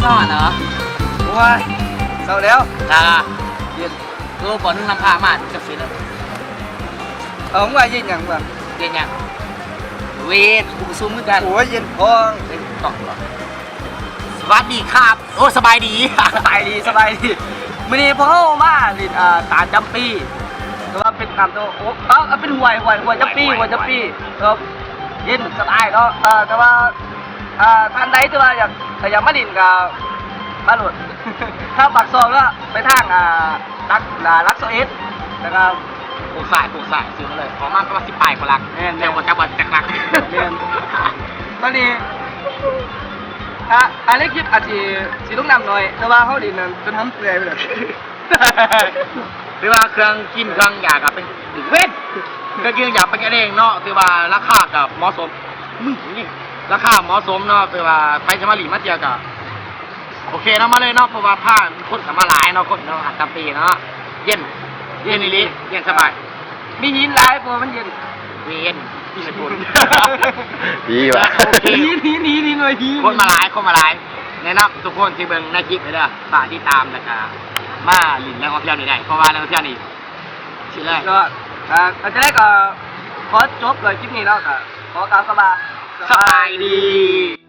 ทอดเหรอว้ายเศร้าแล้วเย็นรู้ผลนำพามาจะฟินแล้วมึงว่าเย็นยังบ้างเย็นยังเวทกูซูมเหมือนกันโอ้ยเย็นพองเย็นต่อหรอสวัสดีครับโอ้สบายดีสบายดีมื้อนี้พ่อมาลินตาจำปีแต่ว่าเป็นน้ำตัวโอ้เป็นหวยจำปีครับเย็นสบายเนาะแต่ว่าท่านใดที่ว่าอยากมาลินกับมาหลุดถ้าปักซองก็ไปทางลักโซเอสนะครับปลูกสายซื้อมาเลยขอมากก็ว่า18 กว่าลักแนวจังหวัดจักรักตอนนี้อะไรคิดอาจจะสีต้องนำหน่อยแต่ว่าเขาดินนั้นจนทำเปื่อยไปเลยหรือว่าเครื่องกินเครื่องอยากกับเป็นดึกเว้นเครื่องกินอยากเป็นกันเองเนาะคือว่าราคากับเหมาะสมมึงนี่ราคาเหมาะสมเนาะคือว่าใครจะมาหลีมาเจียกับโอเคเนาะมาเลยเนาะเพราะว่าผ้าคนสมาหลายเนาะคนเนาะหัดตะปีเนาะเย็นนี่ลิเย็นสบายมีหินหลายเพราะมันเย็นที่สกุลดีว่ะนี่หน่อยดีคนมาหลายแนะนำทุกคนที่เบิ่งในคลิปเลยเด้อฝากติดตามนะครับมาหลินแล้วก็เที่ยวนี่ได้เพราะว่าแล้วเที่ยวนี่ชิลเลยก็จะได้ก็ขอจบเลยคลิปนี้แล้วค่ะขอกล่าวสบายดี